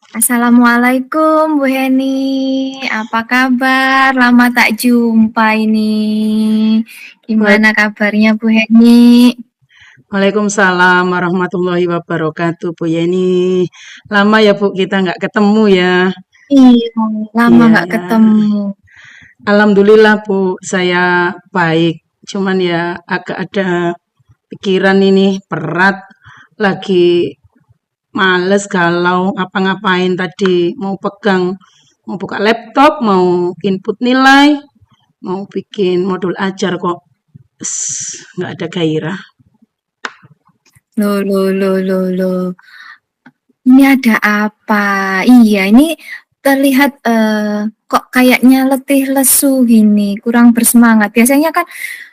Assalamualaikum Bu Heni, apa kabar? Lama tak jumpa ini. Wa- Gimana kabarnya Bu Heni? Waalaikumsalam warahmatullahi wabarakatuh, Bu Yeni. Lama ya, Bu, kita nggak ketemu ya. Iya, lama Iya, nggak ketemu. Alhamdulillah, Bu, saya baik. Cuman ya agak ada pikiran ini berat, lagi males galau ngapa-ngapain tadi. Mau buka laptop, mau input nilai, mau bikin modul ajar kok. Nggak ada gairah. Loh. Ini ada apa? Iya, ini terlihat kok kayaknya letih lesu gini, kurang bersemangat. Biasanya kan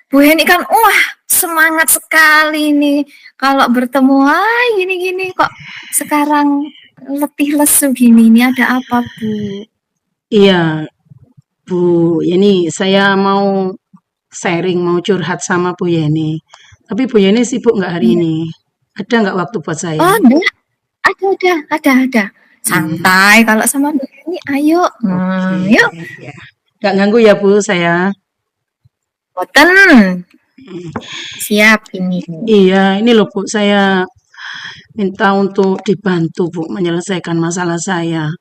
Bu Heni kan, wah semangat sekali nih kalau bertemu. Wah gini-gini kok sekarang letih lesu gini. Ini ada apa Bu? Iya, Bu Yeni, saya mau sharing, mau curhat sama Bu Yeni. Tapi Bu Yeni sibuk nggak hari Iya. ini? Ada nggak waktu buat saya? Oh enggak, ada. Hmm, Santai kalau sama Bu Heni, ayo. oke, Yuk, ya. Nggak ganggu ya Bu saya? boten. Hmm, Siap ini. iya, ini loh Bu, saya minta untuk dibantu Bu menyelesaikan masalah saya.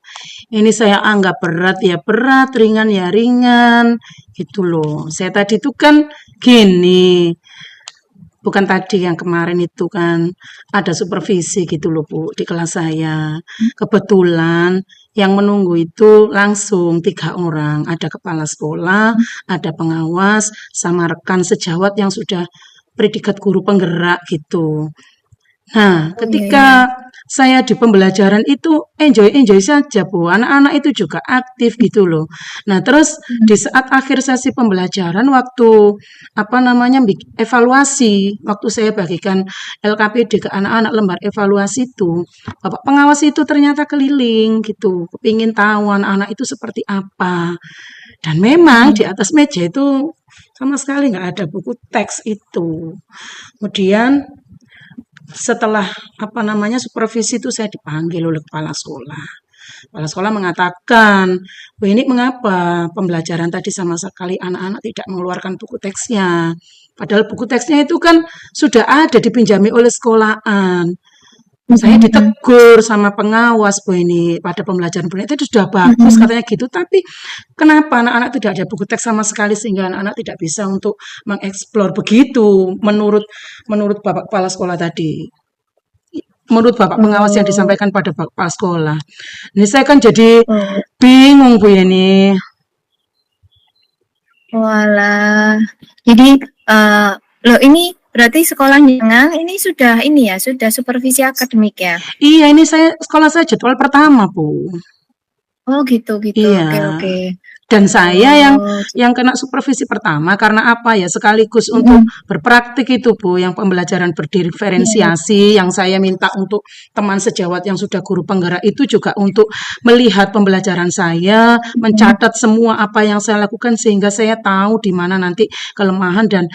Ini saya anggap berat ya berat, ringan ya ringan, gitu loh. Saya tadi tuh kan gini, bukan tadi yang kemarin itu kan ada supervisi gitu loh Bu di kelas saya. Kebetulan yang menunggu itu langsung 3 orang. Ada kepala sekolah, ada pengawas, sama rekan sejawat yang sudah predikat guru penggerak gitu. Nah, Oh iya. ketika saya di pembelajaran itu enjoy-enjoy saja, Bu. Anak-anak itu juga aktif gitu loh. Nah, terus di saat akhir sesi pembelajaran waktu apa namanya evaluasi, waktu saya bagikan LKPD ke anak-anak lembar evaluasi itu, Bapak pengawas itu ternyata keliling gitu, kepingin tahu anak-anak itu seperti apa. Dan memang di atas meja itu sama sekali nggak ada buku teks itu. Kemudian setelah apa namanya supervisi itu saya dipanggil oleh kepala sekolah. Kepala sekolah mengatakan, "Bu ini mengapa pembelajaran tadi sama sekali anak-anak tidak mengeluarkan buku teksnya? Padahal buku teksnya itu kan sudah ada dipinjami oleh sekolahan." Saya ditegur sama pengawas, Bu ini pada pembelajaran Bu ini itu sudah bagus katanya gitu, tapi kenapa anak-anak tidak ada buku teks sama sekali sehingga anak-anak tidak bisa untuk mengeksplor begitu menurut menurut Bapak kepala sekolah tadi. Menurut Bapak pengawas yang Oh, disampaikan pada Bapak kepala sekolah. Ini saya kan jadi oh, bingung Bu ini. walah. Jadi, eee, loh ini berarti sekolahnya ini sudah ini ya, sudah supervisi akademik ya? Iya ini saya sekolah saya jadwal pertama Bu. Oh gitu, oke Iya. oke. Dan saya Oh, yang kena supervisi pertama karena apa ya sekaligus untuk mhm, berpraktik itu Bu yang pembelajaran iya, berdiferensiasi yang saya minta untuk teman sejawat yang sudah guru penggerak itu juga untuk melihat pembelajaran saya, mhm, mencatat semua apa yang saya lakukan sehingga saya tahu di mana nanti kelemahan dan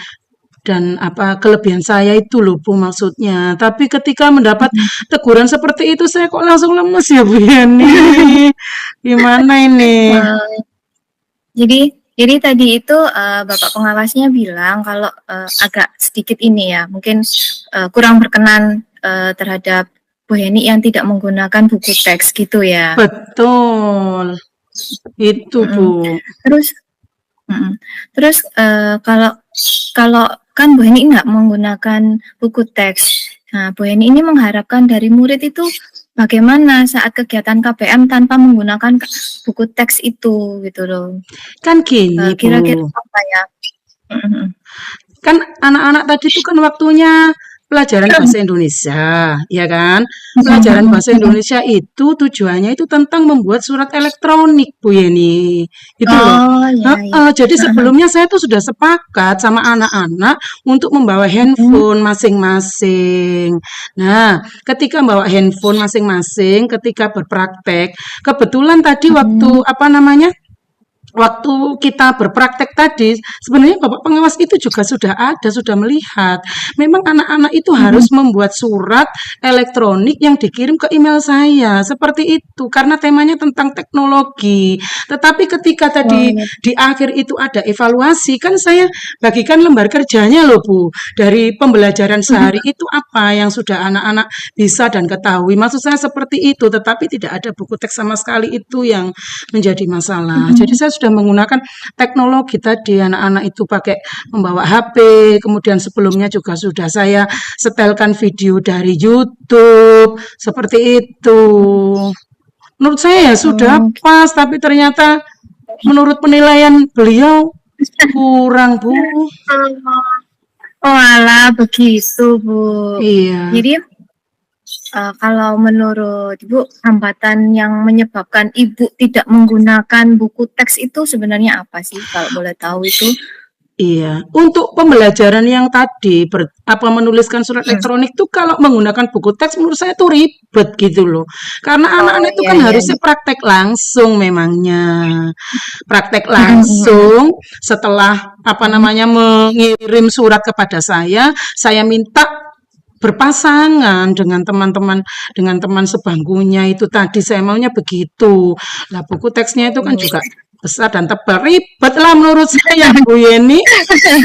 apa kelebihan saya itu loh Bu maksudnya. Tapi ketika mendapat mhm. teguran seperti itu saya kok langsung lemes ya Bu Yani. Gimana ini? Eee, jadi tadi itu, Bapak pengawasnya bilang kalau, agak sedikit ini ya, mungkin, kurang berkenan, terhadap Bu Heni yang tidak menggunakan buku teks gitu ya? Betul, itu Bu. Mhm. Terus Mhm. Terus, kalau kalau kan Bu Heni nggak menggunakan buku teks. Nah, Bu Heni ini mengharapkan dari murid itu bagaimana saat kegiatan KBM tanpa menggunakan buku teks itu, gitu loh. Kan gini Bu, Kira-kira apa ya? Mhm kan anak-anak tadi itu kan waktunya pelajaran bahasa Indonesia, ya kan? Pelajaran bahasa mhm. Indonesia itu tujuannya itu tentang membuat surat elektronik, Bu Yeni. Itu loh. Oh, iya. Heeh, jadi Heeh, sebelumnya saya tuh sudah sepakat sama anak-anak untuk membawa mhm, handphone masing-masing. Nah, ketika membawa handphone masing-masing, ketika berpraktek, kebetulan tadi waktu mhm, apa namanya waktu kita berpraktek tadi, sebenarnya Bapak pengawas itu juga sudah ada, sudah melihat. Memang anak-anak itu harus Mhm. membuat surat elektronik yang dikirim ke email saya, seperti itu. Karena temanya tentang teknologi. Tetapi ketika Oh, tadi iya. di akhir itu ada evaluasi, kan saya bagikan lembar kerjanya loh Bu. Dari pembelajaran Mhm. sehari itu apa yang sudah anak-anak bisa dan ketahui. Maksud saya seperti itu, tetapi tidak ada buku teks sama sekali itu yang menjadi masalah. Jadi Mhm. saya sudah menggunakan teknologi tadi, anak-anak itu pakai membawa HP, kemudian sebelumnya juga sudah saya setelkan video dari YouTube, seperti itu. Menurut saya ya sudah Oh, pas, tapi ternyata menurut penilaian beliau kurang, Bu. gitu. Oalah begitu, Bu. Iya. Jadi, kalau menurut Ibu, hambatan yang menyebabkan Ibu tidak menggunakan buku teks itu sebenarnya apa sih, kalau boleh tahu itu? Iya, untuk pembelajaran yang tadi menuliskan surat Mhm. elektronik tuh kalau menggunakan buku teks menurut saya tuh ribet gitu loh. Karena Oh, anak-anak itu iya kan iya harusnya iya. praktek langsung memangnya. Praktek Mhm mhm langsung setelah mhm. mengirim surat kepada saya minta berpasangan dengan teman sebangkunya itu tadi saya maunya begitu. Lah buku teksnya itu kan Oh. juga besar dan tebal, ribet lah menurut saya Bu Yeni.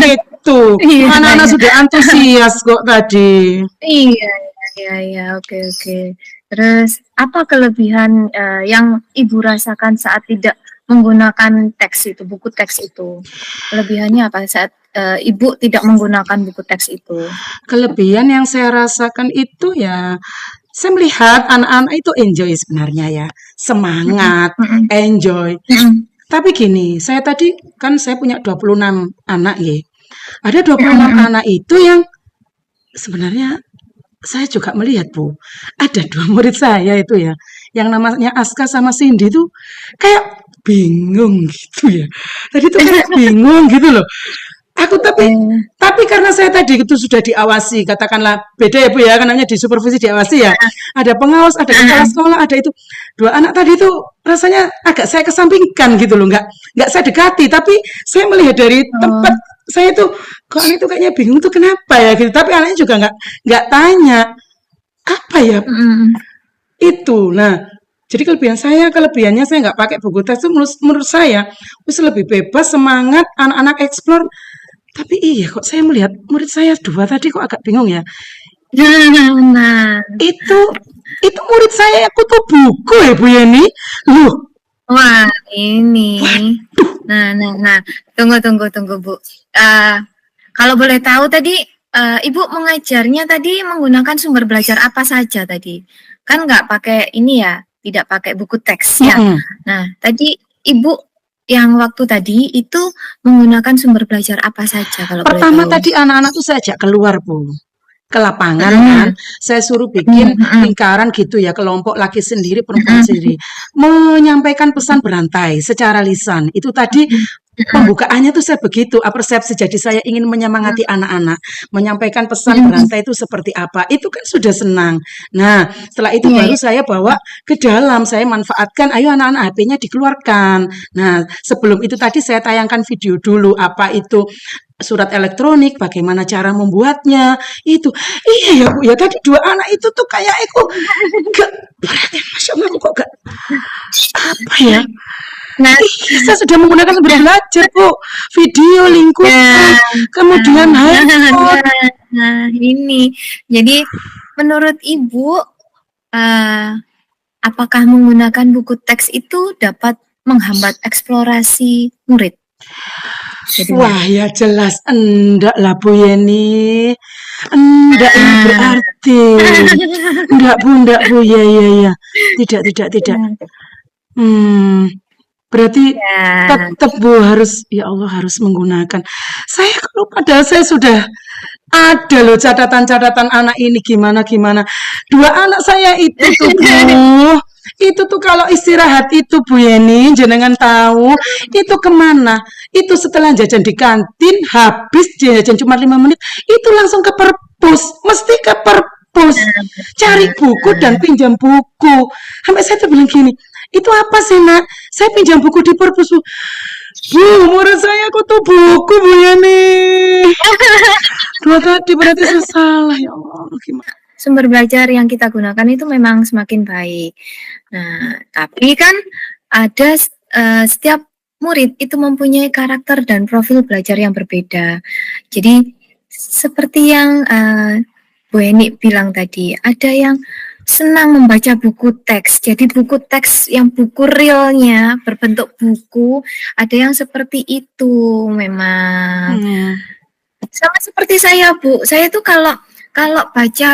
Itu, Iya anak-anak iya. sudah antusias kok tadi. Iya iya iya, oke oke. Terus apa kelebihan, yang Ibu rasakan saat tidak menggunakan teks itu, buku teks itu? Kelebihannya apa saat, Ibu tidak menggunakan buku teks itu? Kelebihan yang saya rasakan itu ya, saya melihat anak-anak itu enjoy sebenarnya ya, Mhm semangat, mhm enjoy. mhm Tapi gini, saya punya 26 anak ya. Ada mhm 26 mhm. anak itu yang sebenarnya saya juga melihat Bu, ada dua murid saya itu ya, yang namanya Aska sama Cindy itu kayak bingung gitu ya. Tadi tuh kayak bingung gitu loh. Aku Oh, tapi karena saya tadi itu sudah diawasi, katakanlah beda ya Bu ya, kan namanya disupervisi diawasi ya. Ada pengawas, ada kepala heeh, sekolah, ada itu. Dua anak tadi itu rasanya agak saya kesampingkan gitu loh, nggak saya dekati, tapi saya melihat dari tempat oh, saya tuh kok anak itu kayaknya bingung tuh kenapa ya gitu. Tapi anaknya juga nggak tanya apa ya mhm itu. Nah, jadi kelebihannya saya nggak pakai buku teks itu menurut saya wis lebih bebas, semangat, anak-anak eksplor. Tapi iya kok saya melihat murid saya dua tadi kok agak bingung ya. mhm. Nah, Itu itu murid saya yang kutu buku ya Bu Yeni. Loh, wah ini. waduh. Nah, tunggu, Bu. Kalau boleh tahu tadi, Ibu mengajarnya tadi menggunakan sumber belajar apa saja tadi? Kan nggak pakai ini ya, tidak pakai buku teks ya. Mm-mm. Nah, tadi Ibu yang waktu tadi itu menggunakan sumber belajar apa saja kalau boleh Pertama tahu? tadi anak-anak tuh saya ajak keluar Bu. Ke lapangan kan, Mhm, saya suruh bikin mhm mhm, lingkaran gitu ya, kelompok laki sendiri, perempuan mhm sendiri. Menyampaikan pesan berantai secara lisan. Itu tadi mhm, pembukaannya tuh saya begitu, persepsi. Jadi saya ingin menyemangati anak-anak, menyampaikan pesan mhm mhm, berantai itu seperti apa. Itu kan sudah senang. Nah, setelah itu iya baru iya, saya bawa ke dalam, saya manfaatkan, ayo anak-anak HP-nya dikeluarkan. Nah, sebelum itu tadi saya tayangkan video dulu apa itu surat elektronik, bagaimana cara membuatnya. Itu. Iya ya, Bu, ya tadi dua anak itu tuh kayak gak perhatian, Masya Allah, kok gak apa ya. nah Saya sudah menggunakan sumber belajar, Bu. Video, lingkungan, nah kemudian nah handphone. nah, ini. Jadi menurut Ibu, eee, apakah menggunakan buku teks itu dapat menghambat eksplorasi murid jadinya? Wah, ya jelas enggak lah Bu Yeni. Enggak ini Nah. berarti. Enggak Bu. Ya, ya, ya. Tidak, tidak, tidak. Hmm, berarti Ya. tetap Bu harus, ya Allah harus menggunakan. Saya kalau padahal saya sudah ada loh catatan-catatan anak ini gimana-gimana. Dua anak saya itu tuh Bu, itu tuh kalau istirahat itu Bu Yeni, jenengan tahu, itu kemana? Itu setelah jajan di kantin, habis jajan cuma 5 menit, itu langsung ke perpus, mesti ke perpus. perpus, cari buku dan pinjam buku. Sampai saya tuh bilang gini, itu apa sih nak? Saya pinjam buku di perpus, Bu. Bu, murid saya kutu buku, Bu Yani. Dua tadi berarti saya salah, ya Allah. Gimana? Sumber belajar yang kita gunakan itu memang semakin baik. Nah, tapi kan ada setiap murid itu mempunyai karakter dan profil belajar yang berbeda. Jadi seperti yang Bu Eni bilang tadi, ada yang senang membaca buku teks. Jadi buku teks yang buku realnya berbentuk buku, ada yang seperti itu memang. Sama seperti saya, Bu. Saya tuh kalau baca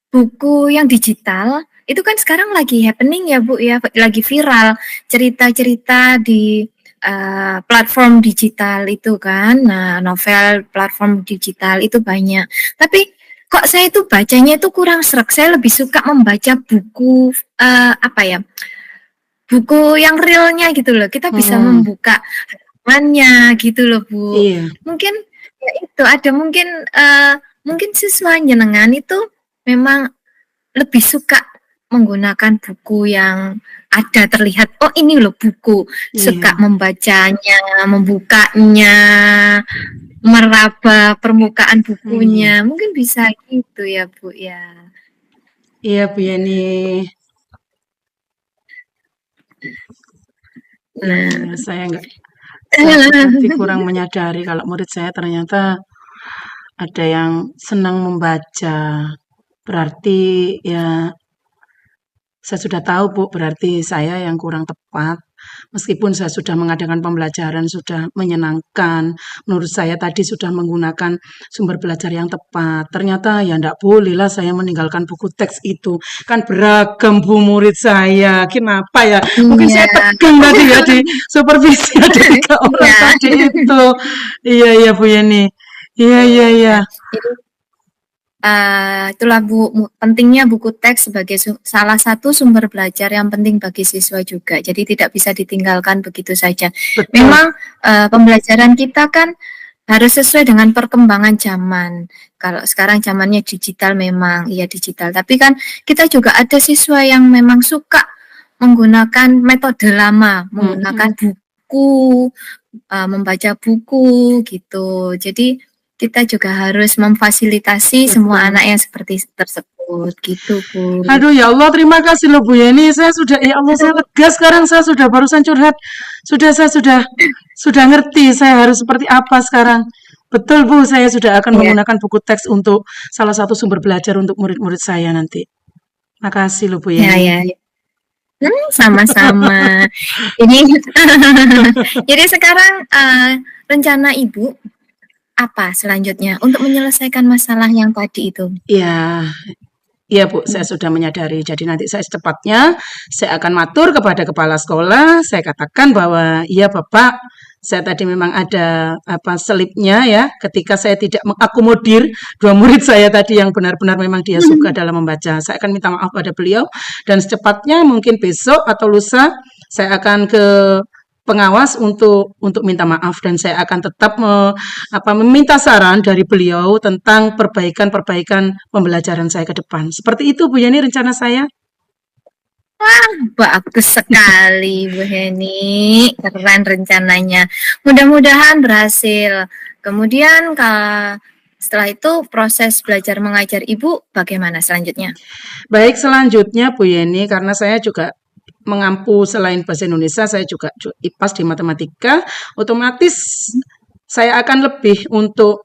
buku yang digital, itu kan sekarang lagi happening ya, Bu ya, lagi viral cerita-cerita di platform digital itu kan. Nah, novel platform digital itu banyak. Tapi kok saya itu bacanya itu kurang sreg. Saya lebih suka membaca buku apa ya? Buku yang realnya gitu loh. Kita bisa membuka halamannya gitu loh, Bu. Iya. Mungkin ya itu ada mungkin siswa jenengan itu memang lebih suka menggunakan buku yang ada terlihat, oh ini loh buku, suka membacanya, membukanya, meraba permukaan bukunya, mungkin bisa gitu ya Bu ya. Iya Bu Yani. Nah, saya seperti kurang menyadari kalau murid saya ternyata ada yang senang membaca. Berarti ya saya sudah tahu Bu, berarti saya yang kurang tepat. Meskipun saya sudah mengadakan pembelajaran, sudah menyenangkan. Menurut saya tadi sudah menggunakan sumber belajar yang tepat. Ternyata ya enggak boleh lah saya meninggalkan buku teks itu. Kan beragam Bu murid saya. Kenapa ya? Mungkin saya tegang tadi ya di supervisi ada 3 orang tadi itu. Iya Bu Yani. Iya. Itulah Bu, pentingnya buku teks sebagai salah satu sumber belajar yang penting bagi siswa juga. Jadi tidak bisa ditinggalkan begitu saja. Betul. Memang pembelajaran kita kan harus sesuai dengan perkembangan zaman. Kalau sekarang zamannya digital memang iya digital, tapi kan kita juga ada siswa yang memang suka menggunakan metode lama, menggunakan buku, membaca buku gitu. Jadi kita juga harus memfasilitasi semua anak yang seperti tersebut gitu Bu. Aduh ya Allah, terima kasih loh Bu Yani. Saya sudah ya Allah saya lega sekarang, saya sudah barusan curhat. Saya sudah ngerti saya harus seperti apa sekarang. Betul Bu, saya sudah akan menggunakan buku teks untuk salah satu sumber belajar untuk murid-murid saya nanti. Makasih loh Bu Yani. Ya. Sama-sama. Jadi sekarang rencana Ibu apa selanjutnya untuk menyelesaikan masalah yang tadi itu? Iya Bu, saya sudah menyadari. Jadi nanti saya secepatnya saya akan matur kepada kepala sekolah. Saya katakan bahwa iya Bapak, saya tadi memang ada selipnya ya. Ketika saya tidak mengakomodir 2 murid saya tadi yang benar-benar memang dia suka dalam membaca. Saya akan minta maaf pada beliau dan secepatnya mungkin besok atau lusa saya akan ke pengawas untuk minta maaf dan saya akan tetap meminta saran dari beliau tentang perbaikan pembelajaran saya ke depan. Seperti itu Bu Yani rencana saya. Wah, bagus sekali Bu Heni, keren rencananya. Mudah-mudahan berhasil. Kemudian setelah itu proses belajar mengajar Ibu bagaimana selanjutnya? Baik, selanjutnya Bu Yani, karena saya juga mengampu selain bahasa Indonesia, saya juga IPAS di matematika, otomatis saya akan lebih untuk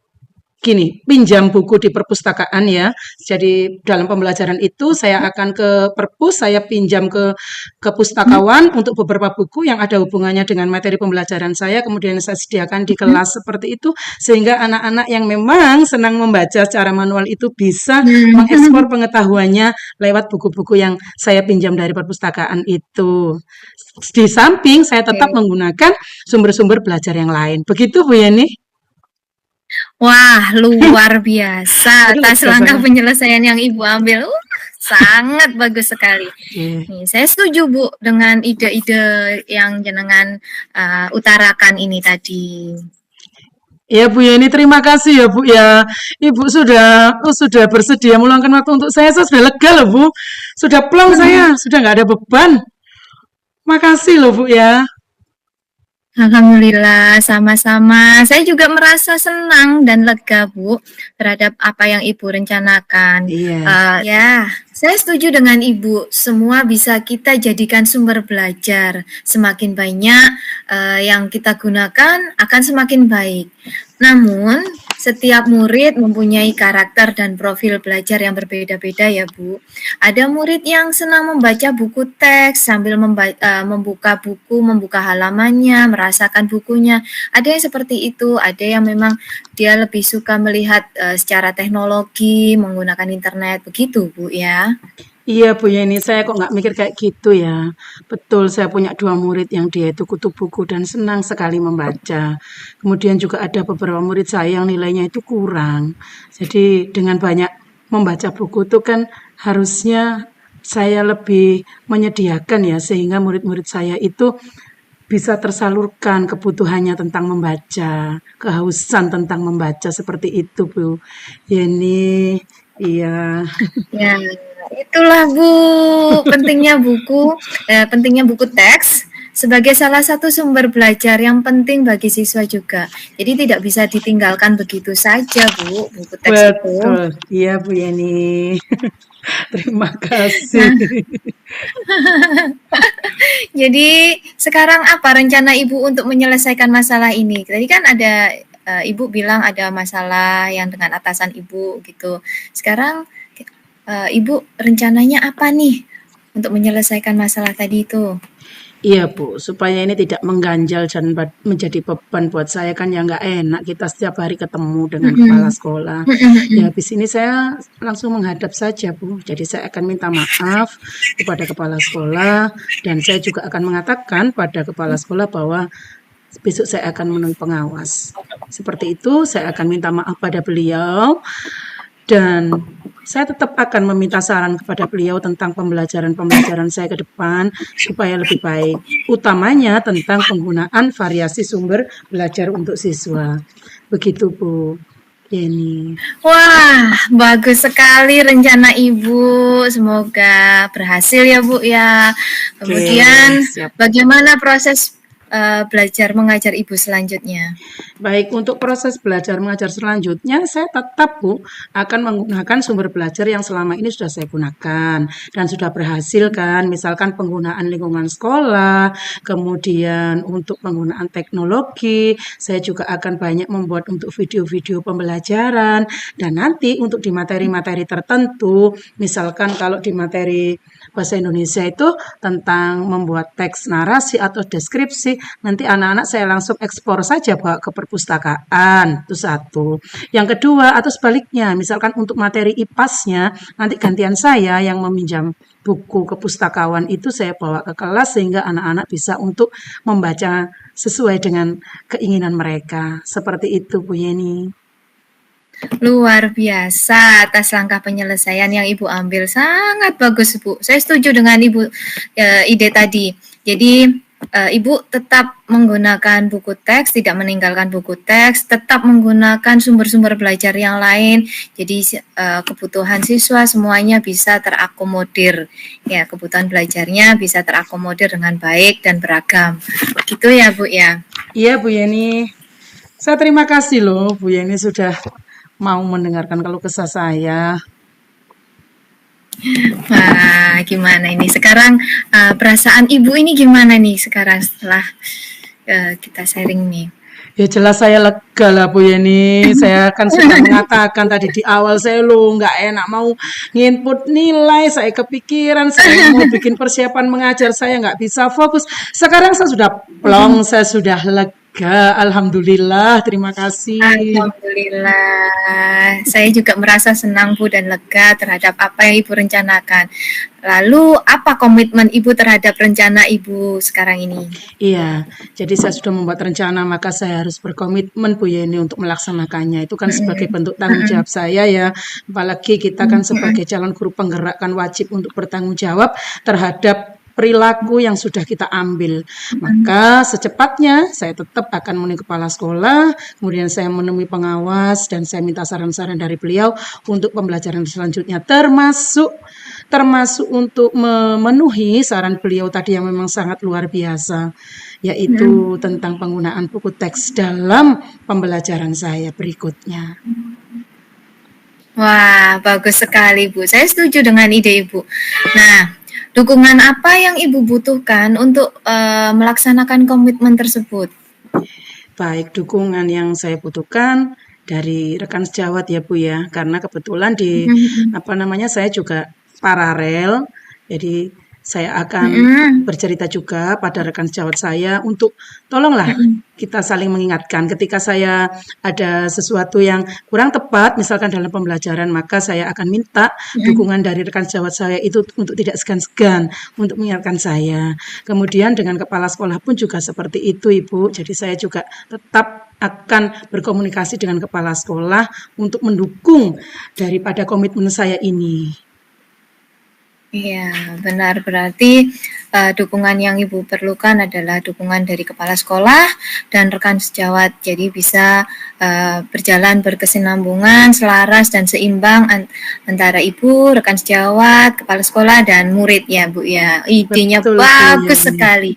pinjam buku di perpustakaan ya. Jadi dalam pembelajaran itu saya akan ke perpus, saya pinjam ke pustakawan untuk beberapa buku yang ada hubungannya dengan materi pembelajaran saya, kemudian saya sediakan di kelas seperti itu, sehingga anak-anak yang memang senang membaca secara manual itu bisa mengekspor pengetahuannya lewat buku-buku yang saya pinjam dari perpustakaan itu. Di samping saya tetap menggunakan sumber-sumber belajar yang lain. Begitu Bu Yani. Wah, luar biasa atas langkah penyelesaian yang Ibu ambil. Sangat bagus sekali. Nih, saya setuju Bu dengan ide-ide yang jenengan utarakan ini tadi. Ya Bu Yeni, terima kasih ya Bu ya. Ibu sudah bersedia meluangkan waktu untuk saya sudah lega loh Bu. Sudah plong saya, sudah nggak ada beban. Makasih loh Bu ya. Alhamdulillah, sama-sama. Saya juga merasa senang dan lega, Bu, terhadap apa yang Ibu rencanakan. Iya, Ya, saya setuju dengan Ibu. Semua bisa kita jadikan sumber belajar. Semakin banyak yang kita gunakan, akan semakin baik. Namun, setiap murid mempunyai karakter dan profil belajar yang berbeda-beda ya, Bu. Ada murid yang senang membaca buku teks sambil membuka buku, membuka halamannya, merasakan bukunya. Ada yang seperti itu, ada yang memang dia lebih suka melihat secara teknologi, menggunakan internet, begitu Bu ya. iya Bu Yeni, saya kok nggak mikir kayak gitu ya. Betul, saya punya dua murid yang dia itu kutu buku dan senang sekali membaca. Kemudian juga ada beberapa murid saya yang nilainya itu kurang. Jadi dengan banyak membaca buku itu kan harusnya saya lebih menyediakan ya, sehingga murid-murid saya itu bisa tersalurkan kebutuhannya tentang membaca, kehausan tentang membaca seperti itu Bu Yeni. Iya. Ya, itulah Bu, pentingnya buku teks sebagai salah satu sumber belajar yang penting bagi siswa juga. Jadi tidak bisa ditinggalkan begitu saja Bu, buku teks itu. Betul, iya Bu Yeni. Terima kasih. Nah, jadi sekarang apa rencana Ibu untuk menyelesaikan masalah ini? Tadi kan ada Ibu bilang ada masalah yang dengan atasan Ibu gitu. Sekarang Ibu rencananya apa nih untuk menyelesaikan masalah tadi itu? Iya Bu, supaya ini tidak mengganjal dan menjadi beban buat saya kan ya nggak enak kita setiap hari ketemu dengan kepala Mhm. sekolah. Mhm Ya mhm. habis ini saya langsung menghadap saja Bu. Jadi saya akan minta maaf kepada kepala sekolah dan saya juga akan mengatakan pada kepala sekolah bahwa besok saya akan menemui pengawas. Seperti itu, saya akan minta maaf pada beliau dan saya tetap akan meminta saran kepada beliau tentang pembelajaran-pembelajaran saya ke depan supaya lebih baik. Utamanya tentang penggunaan variasi sumber belajar untuk siswa. Begitu Bu Yeni. Wah, bagus sekali rencana Ibu. Semoga berhasil ya Bu ya. Oke, Kemudian siap. bagaimana proses belajar mengajar Ibu selanjutnya? Baik, untuk proses belajar mengajar selanjutnya, saya tetap Bu akan menggunakan sumber belajar yang selama ini sudah saya gunakan dan sudah berhasil kan, misalkan penggunaan lingkungan sekolah, kemudian untuk penggunaan teknologi, saya juga akan banyak membuat untuk video-video pembelajaran dan nanti untuk di materi-materi tertentu, misalkan kalau di materi bahasa Indonesia itu tentang membuat teks narasi atau deskripsi, nanti anak-anak saya langsung ekspor saja bawa ke perpustakaan, itu satu. Yang kedua, atau sebaliknya, misalkan untuk materi IPAS-nya, nanti gantian saya yang meminjam buku ke pustakawan itu saya bawa ke kelas sehingga anak-anak bisa untuk membaca sesuai dengan keinginan mereka. Seperti itu, Bu Yeni. Luar biasa atas langkah penyelesaian yang Ibu ambil. Sangat bagus, Bu. Saya setuju dengan Ibu ide tadi. Jadi Ibu tetap menggunakan buku teks, tidak meninggalkan buku teks, tetap menggunakan sumber-sumber belajar yang lain. Jadi kebutuhan siswa semuanya bisa terakomodir. Ya, kebutuhan belajarnya bisa terakomodir dengan baik dan beragam. Gitu ya, Bu ya. Iya, Bu Yeni. Saya terima kasih loh, Bu Yeni sudah mau mendengarkan keluh kesah saya. Wah, gimana ini sekarang perasaan Ibu ini gimana nih sekarang setelah kita sharing nih? Ya jelas saya lega lah Bu Yeni. Saya kan sudah mengatakan tadi di awal saya loh nggak enak mau nginput nilai. Saya kepikiran saya mau bikin persiapan mengajar saya nggak bisa fokus. Sekarang saya sudah plong, saya sudah lega. Alhamdulillah, terima kasih. Alhamdulillah, saya juga merasa senang Bu dan lega terhadap apa yang Ibu rencanakan. Lalu apa komitmen Ibu terhadap rencana Ibu sekarang ini? Iya, jadi saya sudah membuat rencana, maka saya harus berkomitmen Bu Yeni untuk melaksanakannya. Itu kan sebagai bentuk tanggung jawab saya ya. Apalagi kita kan sebagai calon guru penggerak kan wajib untuk bertanggung jawab terhadap perilaku yang sudah kita ambil. Mhm. Maka secepatnya saya tetap akan menemui kepala sekolah, kemudian saya menemui pengawas dan saya minta saran-saran dari beliau untuk pembelajaran selanjutnya, termasuk untuk memenuhi saran beliau tadi yang memang sangat luar biasa, Mhm. yaitu tentang penggunaan buku teks dalam pembelajaran saya berikutnya. Wah, bagus sekali, Bu. Saya setuju dengan ide Ibu. Nah, dukungan apa yang Ibu butuhkan untuk melaksanakan komitmen tersebut? Baik, dukungan yang saya butuhkan dari rekan sejawat ya Bu ya, karena kebetulan di Mhm. apa namanya saya juga paralel, jadi saya akan Mhm. bercerita juga pada rekan sejawat saya untuk tolonglah Mhm. kita saling mengingatkan ketika saya ada sesuatu yang kurang tepat misalkan dalam pembelajaran maka saya akan minta Mhm. dukungan dari rekan sejawat saya itu untuk tidak segan-segan untuk mengingatkan saya. Kemudian dengan kepala sekolah pun juga seperti itu Ibu. Jadi saya juga tetap akan berkomunikasi dengan kepala sekolah untuk mendukung daripada komitmen saya ini. Iya, benar. Berarti dukungan yang Ibu perlukan adalah dukungan dari kepala sekolah dan rekan sejawat. Jadi bisa berjalan berkesinambungan, selaras dan seimbang antara Ibu, rekan sejawat, kepala sekolah dan murid ya, Bu ya. Idenya Betul Bu bagus Yani. sekali.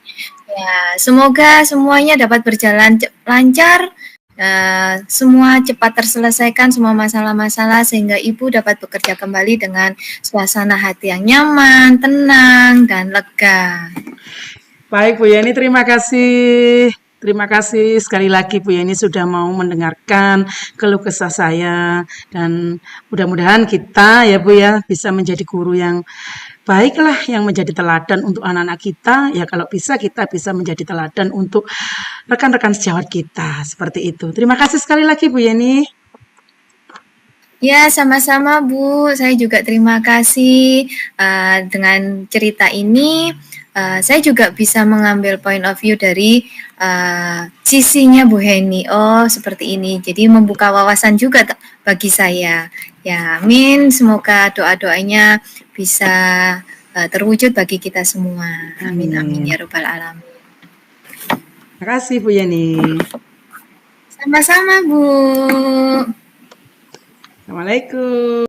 Ya, semoga semuanya dapat berjalan lancar, semua cepat terselesaikan semua masalah-masalah sehingga Ibu dapat bekerja kembali dengan suasana hati yang nyaman, tenang, dan lega. Baik Bu Yani, terima kasih. Terima kasih sekali lagi Bu Yani sudah mau mendengarkan keluh kesah saya dan mudah-mudahan kita ya Bu ya bisa menjadi guru yang baiklah yang menjadi teladan untuk anak-anak kita ya kalau bisa kita bisa menjadi teladan untuk rekan-rekan sejawat kita seperti itu. Terima kasih sekali lagi Bu Yani. Ya, sama-sama Bu. Saya juga terima kasih dengan cerita ini. Saya juga bisa mengambil point of view dari sisinya Bu Heni. Oh, seperti ini. Jadi membuka wawasan juga bagi saya. Ya, amin. Semoga doa-doanya bisa terwujud bagi kita semua. Amin, amin Amin. ya Rabbal Alamin. Terima kasih Bu Yani. Sama-sama Bu. Assalamualaikum.